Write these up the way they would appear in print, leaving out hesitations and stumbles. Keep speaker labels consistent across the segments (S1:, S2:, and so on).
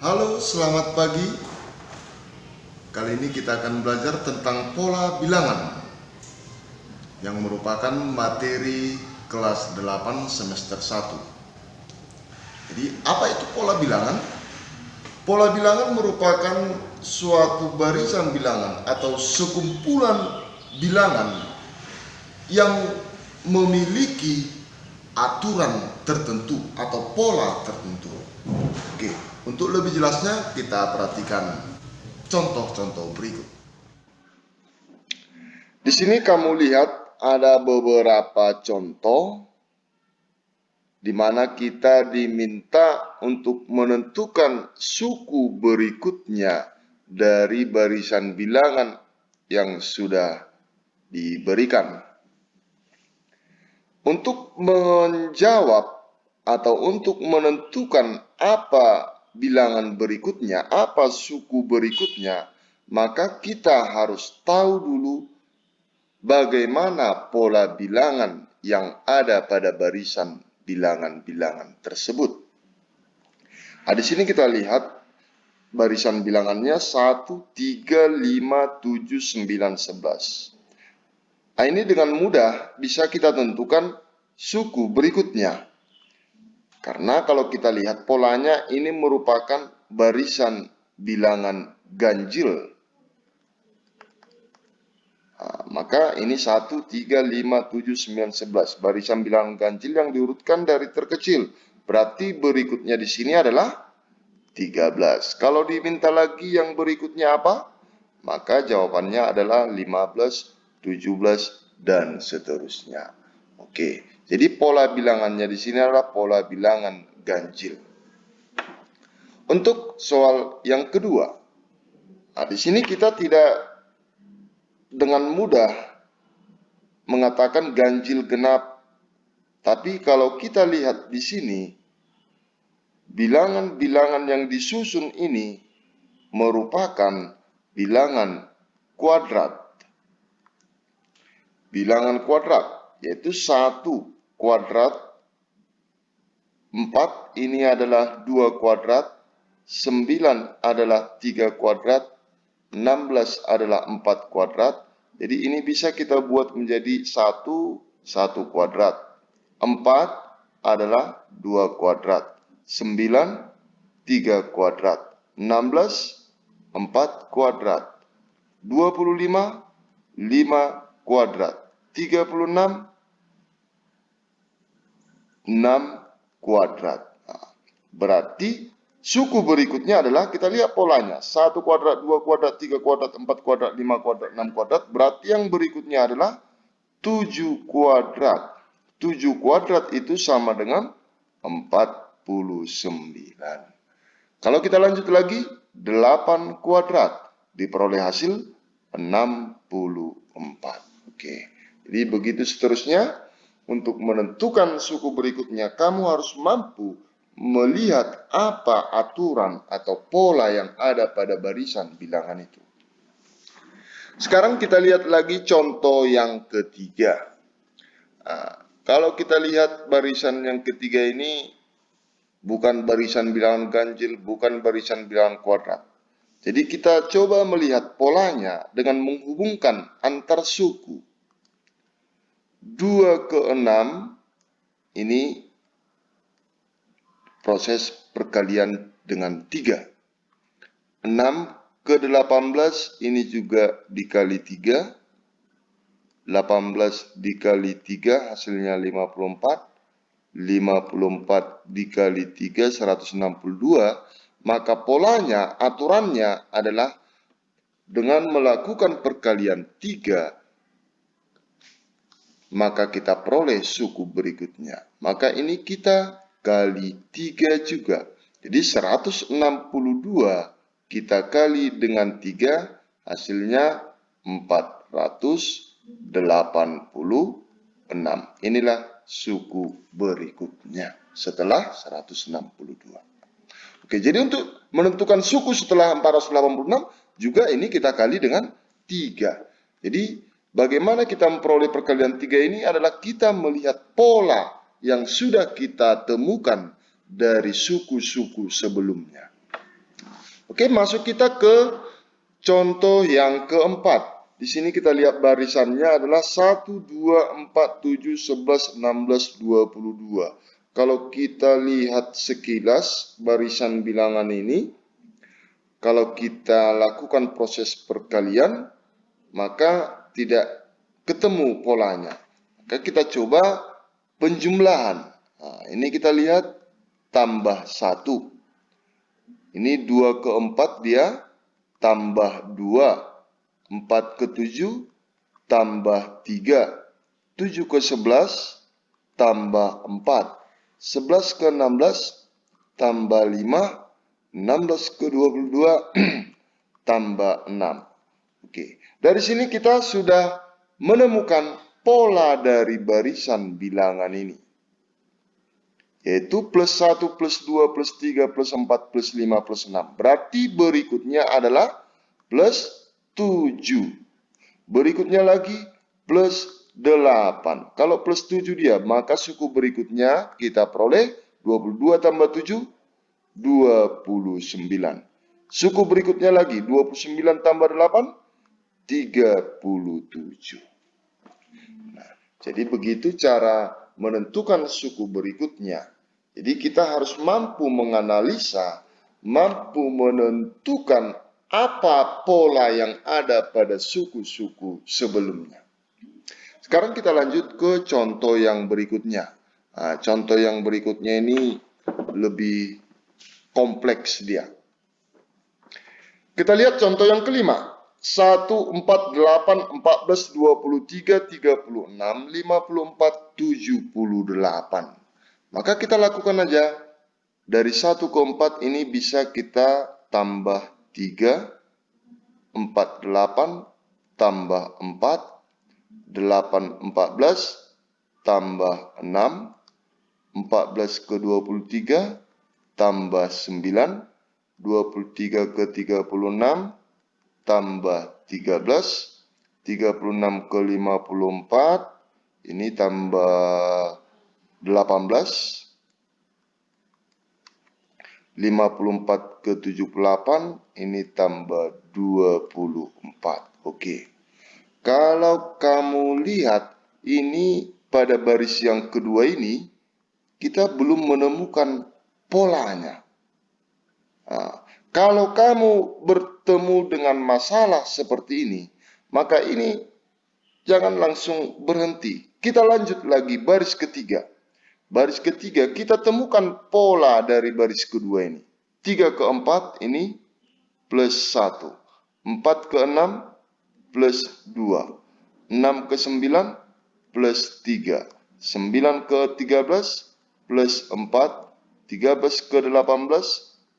S1: Halo, selamat pagi. Kali ini kita akan belajar tentang pola bilangan yang merupakan materi kelas 8 semester 1. Jadi, apa itu pola bilangan? Pola bilangan merupakan suatu barisan bilangan atau sekumpulan bilangan yang memiliki aturan tertentu atau pola tertentu. Oke, untuk lebih jelasnya kita perhatikan contoh-contoh berikut. Di sini kamu lihat ada beberapa contoh di mana kita diminta untuk menentukan suku berikutnya dari barisan bilangan yang sudah diberikan. Untuk menjawab atau untuk menentukan apa bilangan berikutnya, apa suku berikutnya, maka kita harus tahu dulu bagaimana pola bilangan yang ada pada barisan bilangan-bilangan tersebut. Nah, di sini kita lihat barisan bilangannya 1, 3, 5, 7, 9, 11. Nah, ini dengan mudah bisa kita tentukan suku berikutnya. Karena kalau kita lihat polanya ini merupakan barisan bilangan ganjil. Nah, maka ini 1, 3, 5, 7, 9, 11. Barisan bilangan ganjil yang diurutkan dari terkecil. Berarti berikutnya di sini adalah 13. Kalau diminta lagi yang berikutnya apa? Maka jawabannya adalah 15, 17, dan seterusnya. Oke, jadi pola bilangannya di sini adalah pola bilangan ganjil. Untuk soal yang kedua, nah di sini kita tidak dengan mudah mengatakan ganjil genap. Tapi kalau kita lihat di sini, bilangan-bilangan yang disusun ini merupakan bilangan kuadrat. Bilangan kuadrat, yaitu 1 kuadrat, 4 ini adalah 2 kuadrat, 9 adalah 3 kuadrat, 16 adalah 4 kuadrat. Jadi ini bisa kita buat menjadi 1 kuadrat. 4 adalah 2 kuadrat. 9 3 kuadrat. 16 4 kuadrat. 25 5 kuadrat. 36 6 kuadrat. Nah, berarti suku berikutnya adalah kita lihat polanya. 1 kuadrat, 2 kuadrat, 3 kuadrat, 4 kuadrat, 5 kuadrat, 6 kuadrat. Berarti yang berikutnya adalah 7 kuadrat. 7 kuadrat itu sama dengan 49. Kalau kita lanjut lagi, 8 kuadrat diperoleh hasil 64. Oke. Jadi begitu seterusnya. Untuk menentukan suku berikutnya, kamu harus mampu melihat apa aturan atau pola yang ada pada barisan bilangan itu. Sekarang kita lihat lagi contoh yang ketiga. Nah, kalau kita lihat barisan yang ketiga ini bukan barisan bilangan ganjil, bukan barisan bilangan kuadrat. Jadi kita coba melihat polanya dengan menghubungkan antar suku. 2 ke 6 ini proses perkalian dengan 3. 6 ke 18 ini juga dikali 3. 18 dikali 3 hasilnya 54. 54 dikali 3 162. Maka polanya, aturannya adalah dengan melakukan perkalian 3, maka kita peroleh suku berikutnya. Maka ini kita kali 3 juga. Jadi 162 kita kali dengan 3, hasilnya 486. Inilah suku berikutnya setelah 162. Oke, jadi untuk menentukan suku setelah 486 juga ini kita kali dengan 3. Jadi bagaimana kita memperoleh perkalian 3 ini adalah kita melihat pola yang sudah kita temukan dari suku-suku sebelumnya. Oke, masuk kita ke contoh yang keempat. Di sini kita lihat barisannya adalah 1, 2, 4, 7, 11, 16, 22. Kalau kita lihat sekilas barisan bilangan ini, kalau kita lakukan proses perkalian, maka tidak ketemu polanya. Maka kita coba penjumlahan. Nah, ini kita lihat tambah 1. Ini 2 ke 4 dia tambah 2. 4 ke 7 tambah 3. 7 ke 11 tambah 4. 11 ke 16 tambah 5. 16 ke 22 tambah 6. Oke, dari sini kita sudah menemukan pola dari barisan bilangan ini, yaitu plus 1, plus 2, plus 3, plus 4, plus 5, plus 6. Berarti berikutnya adalah plus 7. Berikutnya lagi plus 8. Kalau plus 7 dia, maka suku berikutnya kita peroleh 22 tambah 7, 29. Suku berikutnya lagi 29 tambah 8, 37. Nah, jadi begitu cara menentukan suku berikutnya. Jadi kita harus mampu menganalisa, mampu menentukan apa pola yang ada pada suku-suku sebelumnya. Sekarang kita lanjut ke contoh yang berikutnya. Nah, contoh yang berikutnya ini lebih kompleks dia. Kita lihat contoh yang kelima. 1, 4, 8, 14, 23, 36, 54, 78. Maka kita lakukan aja. Dari 1 ke 4 ini bisa kita tambah 3, 4, 8, tambah 4, 8, 14, tambah 6, 14 ke 23, tambah 9, 23 ke 36, tambah 13, 36 ke 54, ini tambah 18, 54 ke 78, ini tambah 24. Oke. Kalau kamu lihat, ini pada baris yang kedua ini, kita belum menemukan polanya. Nah, kalau kamu bertemu dengan masalah seperti ini, maka ini jangan langsung berhenti. Kita lanjut lagi baris ketiga. Baris ketiga kita temukan pola dari baris kedua ini. 3 ke 4 ini plus 1. 4 ke 6 plus 2. 6 ke 9 plus 3. 9 ke 13 plus 4. 13 ke 18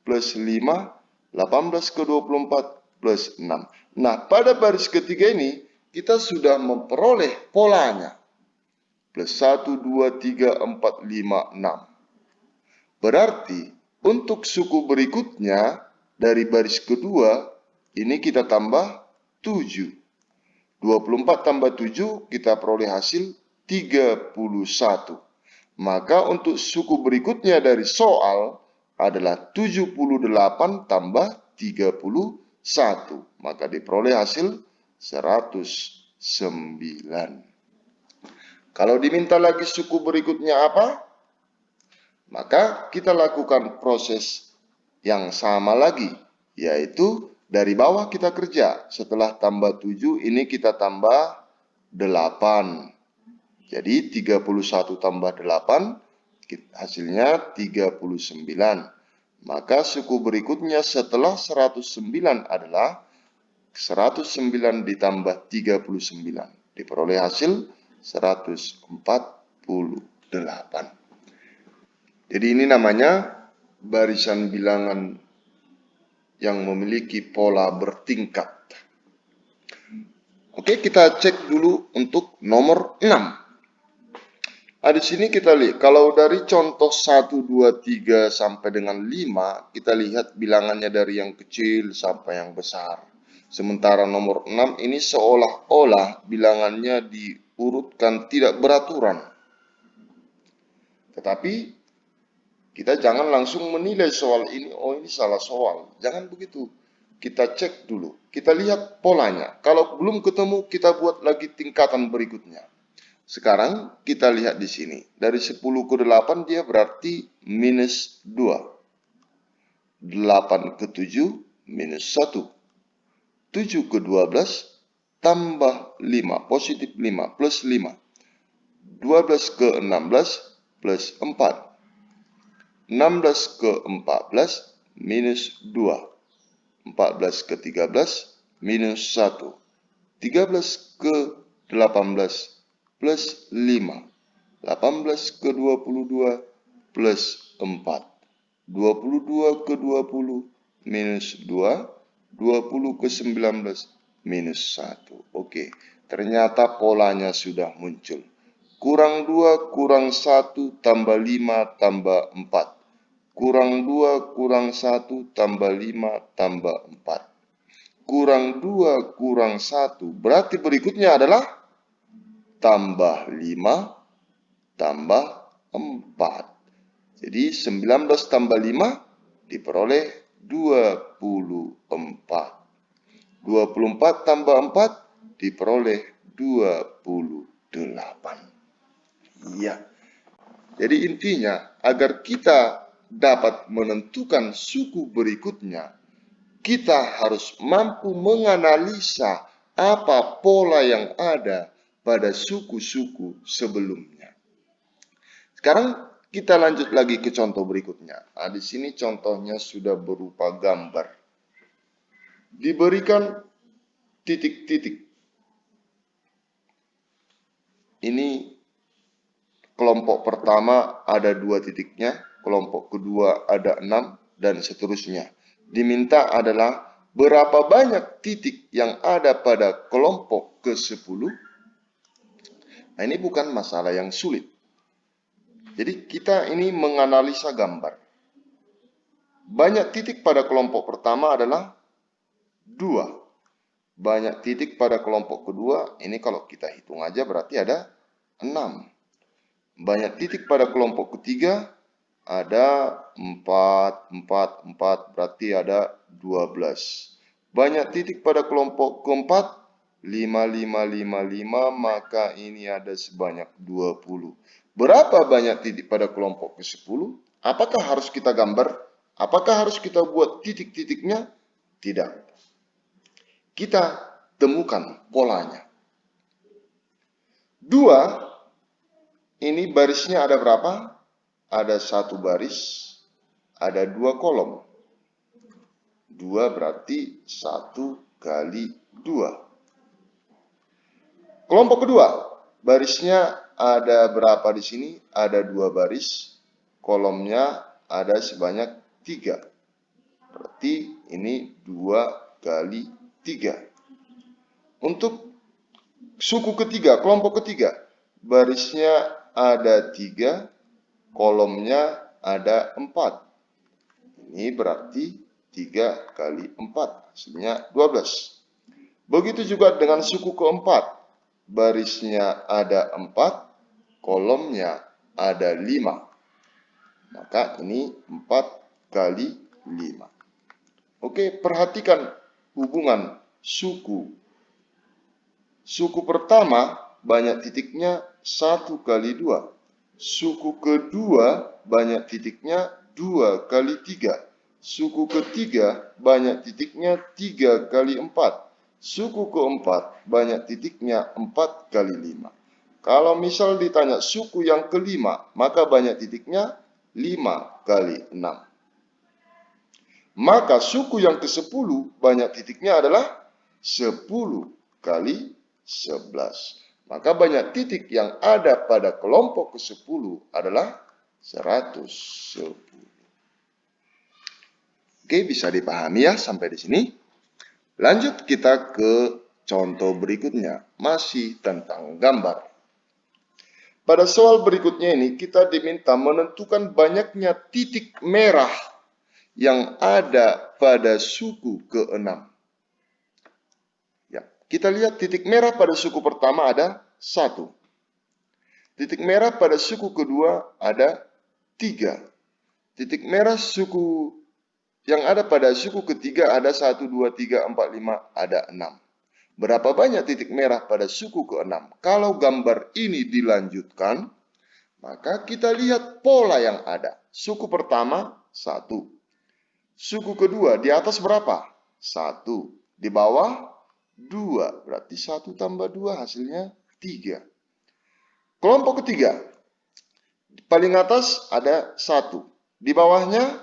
S1: plus 5, 18 ke 24 plus 6. Nah, pada baris ketiga ini, kita sudah memperoleh polanya. Plus 1, 2, 3, 4, 5, 6. Berarti, untuk suku berikutnya, dari baris kedua, ini kita tambah 7. 24 tambah 7, kita peroleh hasil 31. Maka untuk suku berikutnya dari soal, adalah 78 tambah 31. Maka diperoleh hasil 109. Kalau diminta lagi suku berikutnya apa? Maka kita lakukan proses yang sama lagi, yaitu dari bawah kita kerja. Setelah tambah 7, ini kita tambah 8. Jadi 31 tambah 8, hasilnya 39. Maka suku berikutnya setelah 109 adalah 109 ditambah 39. Diperoleh hasil 148. Jadi ini namanya barisan bilangan yang memiliki pola bertingkat. Oke, kita cek dulu untuk nomor 6. Di sini kita lihat, kalau dari contoh 1, 2, 3 sampai dengan 5, kita lihat bilangannya dari yang kecil sampai yang besar. Sementara nomor 6 ini seolah-olah bilangannya diurutkan tidak beraturan. Tetapi Kita jangan langsung menilai soal ini, oh ini salah soal. Jangan begitu. Kita cek dulu. Kita lihat polanya. Kalau belum ketemu, kita buat lagi tingkatan berikutnya. Sekarang kita lihat di sini. Dari 10 ke 8 dia berarti minus 2. 8 ke 7 minus 1. 7 ke 12 tambah 5, positif 5 plus 5. 12 ke 16 plus 4. 16 ke 14 minus 2. 14 ke 13 minus 1. 13 ke 18 plus 5. 18 ke 22 plus 4. 22 ke 20 minus 2. 20 ke 19 minus 1. Oke, ternyata polanya sudah muncul. Kurang 2 kurang 1 tambah 5 tambah 4. Kurang 2 kurang 1 tambah 5 tambah 4. Kurang 2 kurang 1. Berarti berikutnya adalah tambah 5 tambah 4. Jadi 19 tambah 5 diperoleh 24. 24 tambah 4 diperoleh 28. Iya. Jadi intinya agar kita dapat menentukan suku berikutnya, kita harus mampu menganalisa apa pola yang ada pada suku-suku sebelumnya. Sekarang kita lanjut lagi ke contoh berikutnya. Nah, di sini contohnya sudah berupa gambar. Diberikan titik-titik. Ini kelompok pertama ada 2 titiknya, kelompok kedua ada 6, dan seterusnya. Diminta adalah berapa banyak titik yang ada pada kelompok ke-10. Nah, ini bukan masalah yang sulit. Jadi kita ini menganalisa gambar. Banyak titik pada kelompok pertama adalah 2. Banyak titik pada kelompok kedua, ini kalau kita hitung aja berarti ada 6. Banyak titik pada kelompok ketiga ada 4, 4, 4, berarti ada 12. Banyak titik pada kelompok keempat 5, 5, 5, 5, maka ini ada sebanyak 20. Berapa banyak titik pada kelompok ke-10? Apakah harus kita gambar? Apakah harus kita buat titik-titiknya? Tidak. Kita temukan polanya. 2, ini barisnya ada berapa? Ada 1 baris, ada 2 kolom. 2 berarti 1 kali 2. Kelompok kedua, barisnya ada berapa di sini? Ada 2 baris, kolomnya ada sebanyak 3. Berarti ini 2 kali 3. Untuk suku ketiga, kelompok ketiga, barisnya ada 3, kolomnya ada 4. Ini berarti 3 kali 4, hasilnya 12. Begitu juga dengan suku keempat. Barisnya ada 4, kolomnya ada 5. Maka ini 4 kali 5. Oke, perhatikan hubungan suku. Suku pertama banyak titiknya 1 kali 2. Suku kedua banyak titiknya 2 kali 3. Suku ketiga banyak titiknya 3 kali 4. Suku keempat banyak titiknya 4 kali 5. Kalau misal ditanya suku yang kelima, maka banyak titiknya 5 kali 6. Maka suku yang ke-10 banyak titiknya adalah 10 kali 11. Maka banyak titik yang ada pada kelompok ke-10 adalah 110. Oke, bisa dipahami ya sampai di sini. Lanjut kita ke contoh berikutnya, masih tentang gambar. Pada soal berikutnya ini kita diminta menentukan banyaknya titik merah yang ada pada suku ke-6. Ya, kita lihat titik merah pada suku pertama ada 1. Titik merah pada suku kedua ada 3. Titik merah suku yang ada pada suku ketiga ada 1, 2, 3, 4, 5, ada 6. Berapa banyak titik merah pada suku ke-6? Kalau gambar ini dilanjutkan, maka kita lihat pola yang ada. Suku pertama, 1. Suku kedua, di atas berapa? 1. Di bawah, 2. Berarti 1 tambah 2 hasilnya 3. Kelompok ketiga, paling atas ada 1. Di bawahnya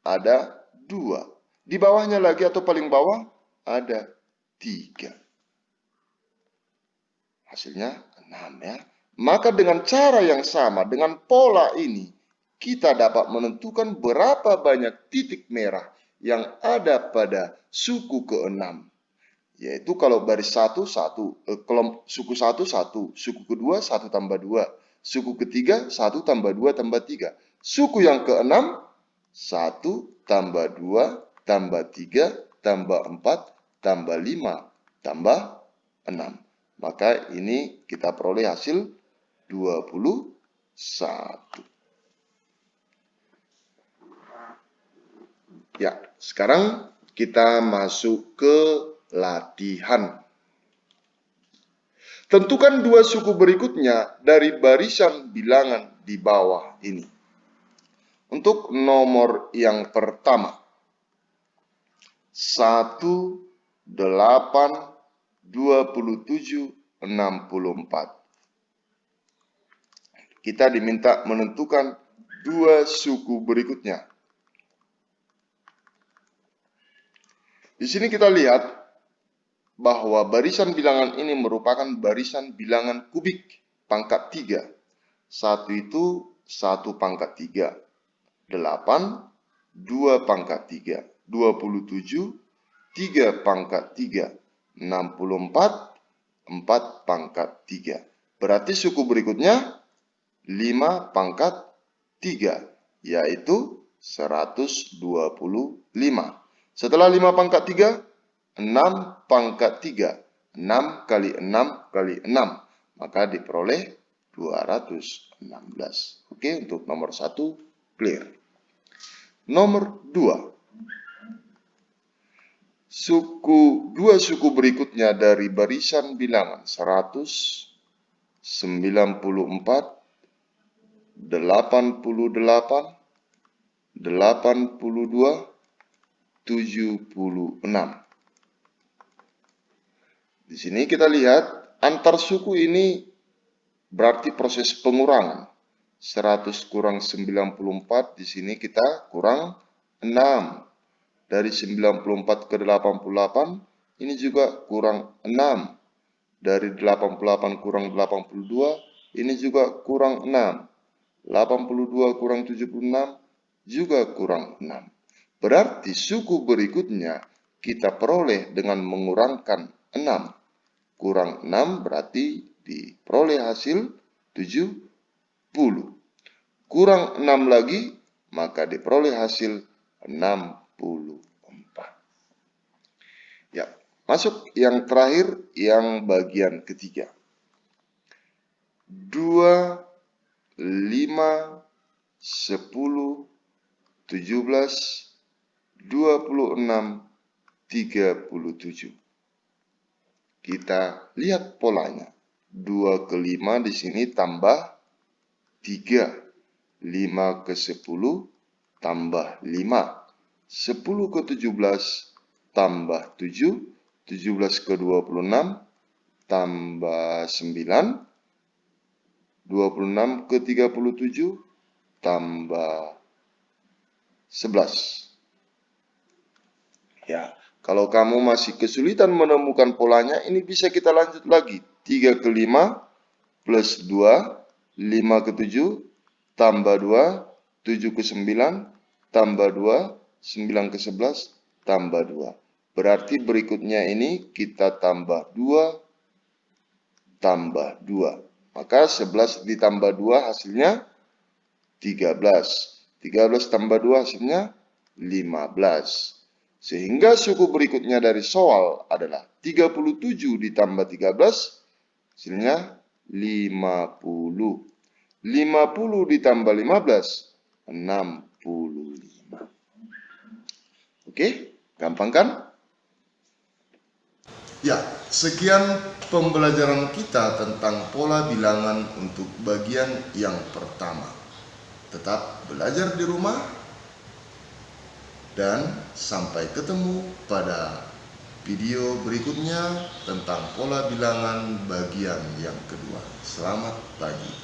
S1: ada 2. Di bawahnya lagi atau paling bawah ada 3. Hasilnya 6 ya. Maka dengan cara yang sama, dengan pola ini, kita dapat menentukan berapa banyak titik merah yang ada pada suku ke-6. Yaitu kalau baris 1, 1. Suku 1, 1. Suku kedua, 1 tambah 2. Suku ketiga, 1 tambah 2 tambah 3. Suku yang ke-6, 1 tambah 2 tambah 3 tambah 4 tambah 5 tambah 6. Maka ini kita peroleh hasil 21. Ya, sekarang kita masuk ke latihan. Tentukan dua suku berikutnya dari barisan bilangan di bawah ini. Untuk nomor yang pertama, 1, 8, 27, 64. Kita diminta menentukan dua suku berikutnya. Di sini kita lihat bahwa barisan bilangan ini merupakan barisan bilangan kubik pangkat 3. 1 itu 1 pangkat 3. 8, 2 pangkat 3. 27, 3 pangkat 3. 64, 4 pangkat 3. Berarti suku berikutnya 5 pangkat 3, yaitu 125. Setelah 5 pangkat 3, 6 pangkat 3. 6 kali 6 kali 6. Maka diperoleh 216. Oke, untuk nomor 1 clear. Nomor 2. Dua suku berikutnya dari barisan bilangan 194, 88, 82, 76. Di sini kita lihat antar suku ini berarti proses pengurangan. 100 kurang 94, di sini kita kurang 6. Dari 94 ke 88, ini juga kurang 6. Dari 88 kurang 82, ini juga kurang 6. 82 kurang 76, juga kurang 6. Berarti suku berikutnya kita peroleh dengan mengurangkan 6. Kurang 6 berarti diperoleh hasil 70. Kurang 6 lagi, maka diperoleh hasil 64. Ya, masuk yang terakhir, yang bagian ketiga. 2, 5, 10, 17, 26, 37. Kita lihat polanya. 2 ke 5 di sini tambah 3. 5 ke 10 tambah 5. 10 ke 17 tambah 7. 17 ke 26 tambah 9. 26 ke 37 tambah 11. Ya, kalau kamu masih kesulitan menemukan polanya, ini bisa kita lanjut lagi. 3 ke 5 plus 2, 5 ke 7, tambah 2, 7 ke 9, tambah 2, 9 ke 11, tambah 2. Berarti berikutnya ini kita tambah 2, tambah 2. Maka 11 ditambah 2 hasilnya 13. 13 tambah 2 hasilnya 15. Sehingga suku berikutnya dari soal adalah 37 ditambah 13, hasilnya 50. 50 ditambah 15, 60. Oke, gampang kan? Ya, sekian pembelajaran kita tentang pola bilangan untuk bagian yang pertama. Tetap belajar di rumah dan sampai ketemu pada video berikutnya tentang pola bilangan bagian yang kedua. Selamat pagi.